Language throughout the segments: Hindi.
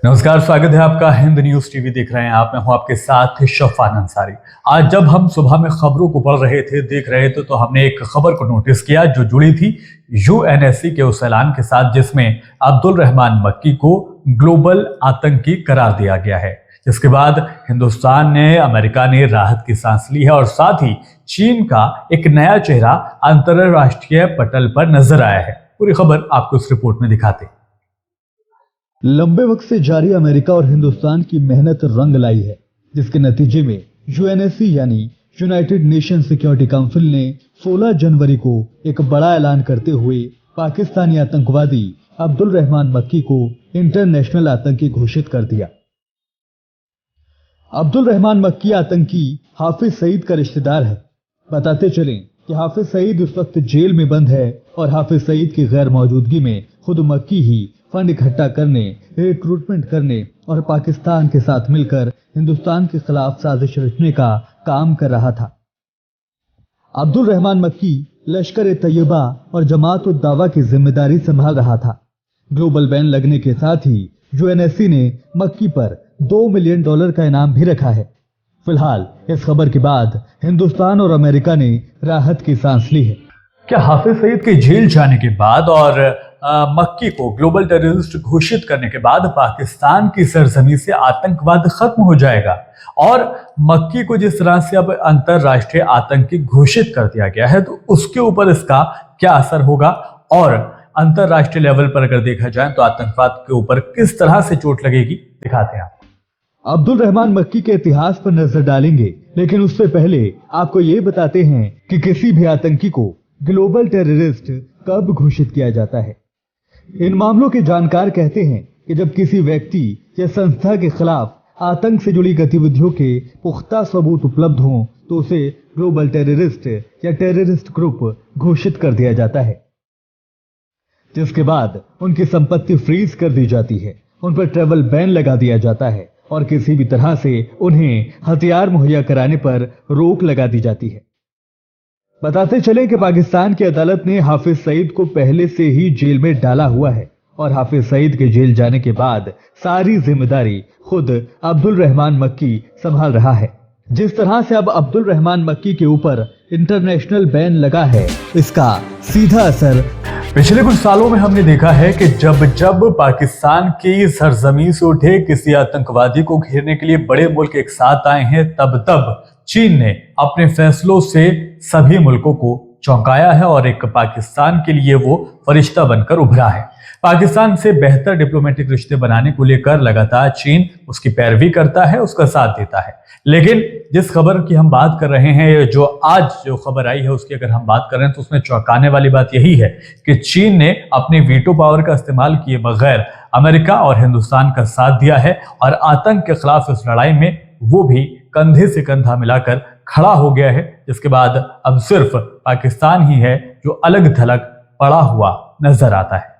नमस्कार, स्वागत है आपका हिंद न्यूज टीवी देख रहे हैं आप। मैं हूं आपके साथ शफान अंसारी। आज जब हम सुबह में खबरों को पढ़ रहे थे, देख रहे थे, तो हमने एक खबर को नोटिस किया जो जुड़ी थी यूएनएससी के उस ऐलान के साथ जिसमें अब्दुल रहमान मक्की को ग्लोबल आतंकी करार दिया गया है। जिसके बाद हिंदुस्तान ने, अमेरिका ने राहत की सांस ली है और साथ ही चीन का एक नया चेहरा अंतरराष्ट्रीय पटल पर नजर आया है। पूरी खबर आपको इस रिपोर्ट में दिखाते। लंबे वक्त से जारी अमेरिका और हिंदुस्तान की मेहनत रंग लाई है, जिसके नतीजे में यूएनएससी यानी यूनाइटेड नेशन सिक्योरिटी काउंसिल ने 16 जनवरी को एक बड़ा ऐलान करते हुए पाकिस्तानी आतंकवादी अब्दुल रहमान मक्की को इंटरनेशनल आतंकी घोषित कर दिया। अब्दुल रहमान मक्की आतंकी हाफिज सईद का रिश्तेदार है। बताते चलें कि हाफिज सईद उस वक्त जेल में बंद है और हाफिज सईद की गैर मौजूदगी में खुद मक्की ही फंड इकट्ठा करने, रिक्रूटमेंट करने और पाकिस्तान के साथ मिलकर हिंदुस्तान के खिलाफ साजिश रचने का काम कर रहा था। अब्दुल रहमान मक्की लश्कर-ए-तैयबा और जमात-उद-दावा की जिम्मेदारी संभाल रहा था। ग्लोबल बैन लगने के साथ ही यूएनएससी ने मक्की पर $2 मिलियन का इनाम भी रखा है। फिलहाल इस खबर के बाद हिंदुस्तान और अमेरिका ने राहत की सांस ली है। क्या हाफिज सईद के जेल जाने के बाद और मक्की को ग्लोबल टेररिस्ट घोषित करने के बाद पाकिस्तान की सरजमी से आतंकवाद खत्म हो जाएगा? और मक्की को जिस तरह से अब अंतरराष्ट्रीय आतंकी घोषित कर दिया गया है, तो उसके ऊपर इसका क्या असर होगा? और अंतरराष्ट्रीय लेवल पर अगर देखा जाए तो आतंकवाद के ऊपर किस तरह से चोट लगेगी, दिखाते हैं। अब्दुल रहमान मक्की के इतिहास पर नजर डालेंगे, लेकिन उससे पहले आपको ये बताते हैं कि किसी भी आतंकी को ग्लोबल टेररिस्ट कब घोषित किया जाता है। इन मामलों के जानकार कहते हैं कि जब किसी व्यक्ति या संस्था के खिलाफ आतंक से जुड़ी गतिविधियों के पुख्ता सबूत उपलब्ध हों तो उसे ग्लोबल टेररिस्ट या टेररिस्ट ग्रुप घोषित कर दिया जाता है, जिसके बाद उनकी संपत्ति फ्रीज कर दी जाती है, उन पर ट्रैवल बैन लगा दिया जाता है और किसी भी तरह से उन्हें हथियार मुहैया कराने पर रोक लगा दी जाती है। बताते चले कि पाकिस्तान की अदालत ने हाफिज सईद को पहले से ही जेल में डाला हुआ है और हाफिज सईद के जेल जाने के बाद सारी जिम्मेदारी खुद अब्दुल रहमान मक्की संभाल रहा है। जिस तरह से अब अब्दुल रहमान मक्की के ऊपर इंटरनेशनल बैन लगा है, इसका सीधा असर पिछले कुछ सालों में हमने देखा है कि जब जब पाकिस्तान की सरजमी से उठे किसी आतंकवादी को घेरने के लिए बड़े मुल्क एक साथ आए हैं, तब तब चीन ने अपने फैसलों से सभी मुल्कों को चौंकाया है और एक पाकिस्तान के लिए वो फरिश्ता बनकर उभरा है। पाकिस्तान से बेहतर डिप्लोमेटिक रिश्ते बनाने को लेकर लगातार चीन उसकी पैरवी करता है, उसका साथ देता है। लेकिन जिस खबर की हम बात कर रहे हैं, जो आज जो खबर आई है उसकी अगर हम बात कर रहे हैं, तो उसमें चौंकाने वाली बात यही है कि चीन ने अपने वीटो पावर का इस्तेमाल किए बगैर अमेरिका और हिंदुस्तान का साथ दिया है और आतंक के खिलाफ इस लड़ाई में वो भी कंधे से कंधा मिलाकर खड़ा हो गया है। जिसके बाद अब सिर्फ पाकिस्तान ही है जो अलग थलग पड़ा हुआ नजर आता है।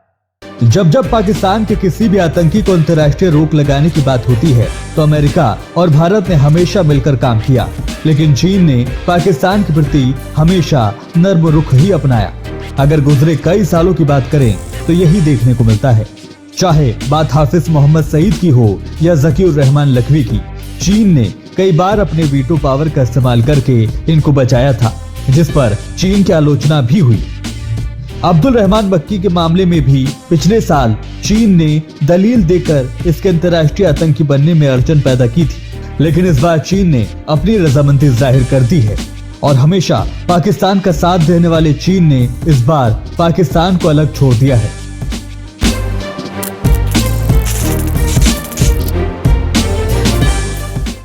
जब जब पाकिस्तान के किसी भी आतंकी को अंतर्राष्ट्रीय रोक लगाने की बात होती है तो अमेरिका और भारत ने हमेशा मिलकर काम किया, लेकिन चीन ने पाकिस्तान के प्रति हमेशा नर्म रुख ही अपनाया। अगर गुजरे कई सालों की बात करें तो यही देखने को मिलता है। चाहे बात हाफिज मोहम्मद सईद की हो या ज़कीउर रहमान लखवी की, चीन ने कई बार अपने वीटो पावर का इस्तेमाल करके इनको बचाया था, जिस पर चीन की आलोचना भी हुई। अब्दुल रहमान मक्की के मामले में भी पिछले साल चीन ने दलील देकर इसके अंतर्राष्ट्रीय आतंकी बनने में अड़चन पैदा की थी, लेकिन इस बार चीन ने अपनी रजामंदी जाहिर कर दी है और हमेशा पाकिस्तान का साथ देने वाले चीन ने इस बार पाकिस्तान को अलग छोड़ दिया है।